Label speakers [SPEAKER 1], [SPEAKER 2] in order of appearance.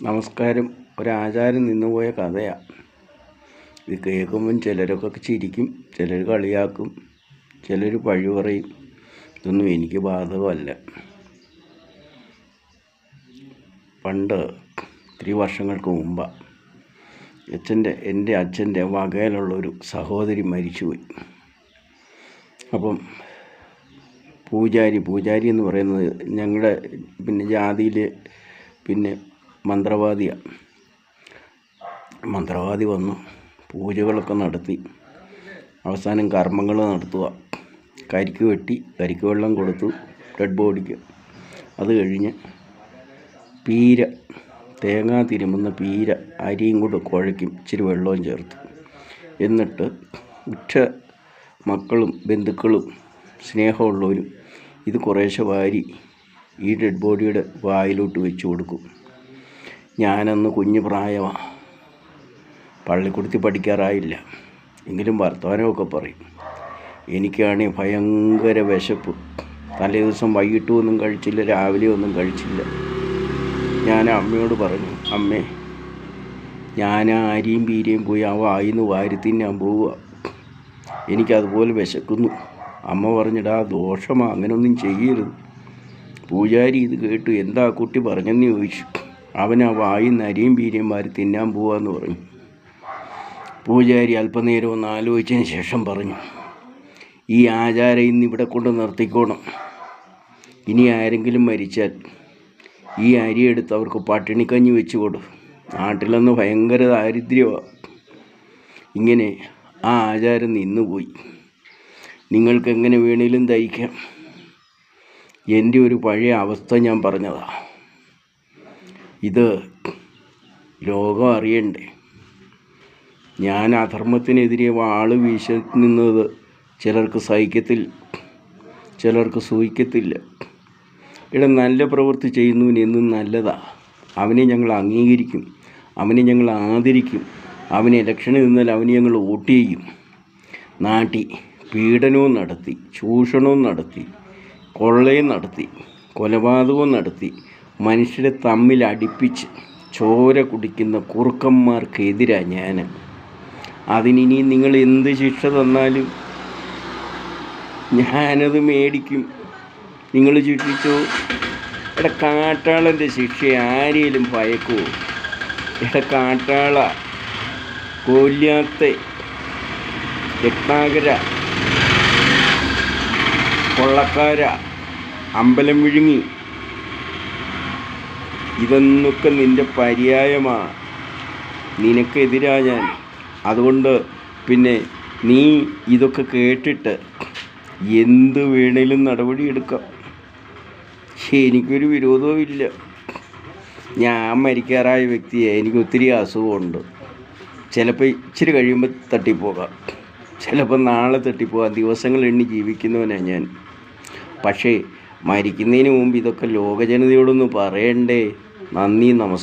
[SPEAKER 1] നമസ്കാരം. ഒരാചാരം നിന്നുപോയ കഥയാണ്. ഇത് കേൾക്കുമ്പം ചിലരൊക്കെ ചിരിക്കും, ചിലർ കളിയാക്കും, ചിലർ പഴി പറയും. ഇതൊന്നും എനിക്ക് ബാധകമല്ല. പണ്ട് ഇത്തിരി വർഷങ്ങൾക്ക് മുമ്പാണ് എൻ്റെ അച്ഛൻ്റെ വകയിലുള്ളൊരു സഹോദരി മരിച്ചുപോയി. അപ്പം പൂജാരി എന്ന് പറയുന്നത് ഞങ്ങളുടെ ജാതിയിൽ മന്ത്രവാദിയാണ്. മന്ത്രവാദി വന്നു പൂജകളൊക്കെ നടത്തി അവസാനം കർമ്മങ്ങൾ നടത്തുക. കരിക്ക് വെട്ടി കരിക്ക് വെള്ളം കൊടുത്തു ഡെഡ് ബോഡിക്ക്. അത് കഴിഞ്ഞ് തേങ്ങ തിരുമുന്ന അരിയും കൂടെ കുഴയ്ക്കും, ഇച്ചിരി വെള്ളവും ചേർത്ത്. എന്നിട്ട് ഉറ്റ മക്കളും ബന്ധുക്കളും സ്നേഹമുള്ളവരും ഇത് കുറേശ്ശെ വാരി ഈ ഡെഡ് ബോഡിയുടെ വായിലോട്ട് വെച്ച് കൊടുക്കും. ഞാനന്ന് കുഞ്ഞു പ്രായമാണ്, പള്ളിക്കൂടത്തിൽ പഠിക്കാറായില്ല, എങ്കിലും വർത്തമാനമൊക്കെ പറയും. എനിക്കാണെങ്കിൽ ഭയങ്കര വിശപ്പ്. തലേ ദിവസം വൈകിട്ടും ഒന്നും കഴിച്ചില്ല, രാവിലെ ഒന്നും കഴിച്ചില്ല. ഞാൻ അമ്മയോട് പറഞ്ഞു, അമ്മേ, ഞാൻ ആ അരിയും പീരയും പോയി ആ വായിന്ന് വാരി തിന്നാൻ പോവുക, എനിക്കതുപോലെ വിശക്കുന്നു. അമ്മ പറഞ്ഞിടാ, ദോഷമാണ്, അങ്ങനെയൊന്നും ചെയ്യരുത്. പൂജാരി ഇത് കേട്ടു. എന്താ കുട്ടി പറഞ്ഞെന്ന് ചോദിച്ചു. അവൻ ആ വായിന്ന് അരിയും പീരയും വാരി തിന്നാൻ പോവാന്ന് പറഞ്ഞു. പൂജാരി അല്പനേരം ഒന്ന് ആലോചിച്ചതിന് ശേഷം പറഞ്ഞു, ഈ ആചാരം ഇന്ന് ഇവിടെ കൊണ്ട് നിർത്തിക്കോണം. ഇനി ആരെങ്കിലും മരിച്ചാൽ ഈ അരി എടുത്ത് അവർക്ക് പട്ടിണിക്കഞ്ഞി വെച്ച് കൊടു. നാട്ടിലന്ന് ഭയങ്കര ദാരിദ്ര്യമാണ്. ഇങ്ങനെ ആ ആചാരം നിന്നുപോയി. നിങ്ങൾക്ക് എങ്ങനെ വേണേലും തയ്ക്കാം. എൻ്റെ ഒരു പഴയ അവസ്ഥ ഞാൻ പറഞ്ഞതാണ്. ഇത് ലോകം അറിയണ്ടേ. ഞാൻ അധർമ്മത്തിനെതിരെ വാള് വീശി നിന്നത് ചിലർക്ക് സഹിക്കത്തില്ല, ചിലർക്ക് സൂഹിക്കത്തില്ല. നല്ല പ്രവൃത്തി ചെയ്യുന്നവന് എന്നും നല്ലതാണ്. അവനെ ഞങ്ങൾ അംഗീകരിക്കും, അവനെ ഞങ്ങൾ ആദരിക്കും. അവന് ഇലക്ഷനിൽ നിന്നാൽ അവന് ഞങ്ങൾ വോട്ട് ചെയ്യും. നാട്ടിൽ പീഡനവും നടത്തി, ചൂഷണവും നടത്തി, കൊള്ളയും നടത്തി, കൊലപാതകവും നടത്തി, മനുഷ്യരെ തമ്മിൽ അടുപ്പിച്ച് ചോര കുടിക്കുന്ന കുറുക്കന്മാർക്കെതിരാണ് ഞാൻ. അതിനി നിങ്ങൾ എന്ത് ശിക്ഷ തന്നാലും ഞാനത് മേടിക്കും. നിങ്ങൾ ശിക്ഷിച്ചോ. കാട്ടാളൻ്റെ ശിക്ഷ ആരെയും ഭയക്കുമോ? കാട്ടാള, കോല്യാത്തെ, രത്നാകര, കൊള്ളക്കാര, അമ്പലം വിഴുങ്ങി, ഇതൊന്നൊക്കെ നിൻ്റെ പര്യായമാണ്. നിനക്കെതിരാ ഞാൻ. അതുകൊണ്ട് നീ ഇതൊക്കെ കേട്ടിട്ട് എന്ത് വേണേലും നടപടിയെടുക്കാം. എനിക്കൊരു വിരോധവും ഇല്ല. ഞാൻ മരിക്കാറായ വ്യക്തിയെ, എനിക്ക് ഒത്തിരി അസുഖമുണ്ട്. ചിലപ്പോൾ ഇച്ചിരി കഴിയുമ്പോൾ തട്ടിപ്പോകാം, ചിലപ്പോൾ നാളെ തട്ടിപ്പോകാം. ദിവസങ്ങൾ എണ്ണി ജീവിക്കുന്നവനാണ് ഞാൻ. പക്ഷേ മരിക്കുന്നതിന് മുമ്പ് ഇതൊക്കെ ലോകജനതയോടൊന്ന് പറയണ്ടേ. നന്ദി, നമസ്കാരം.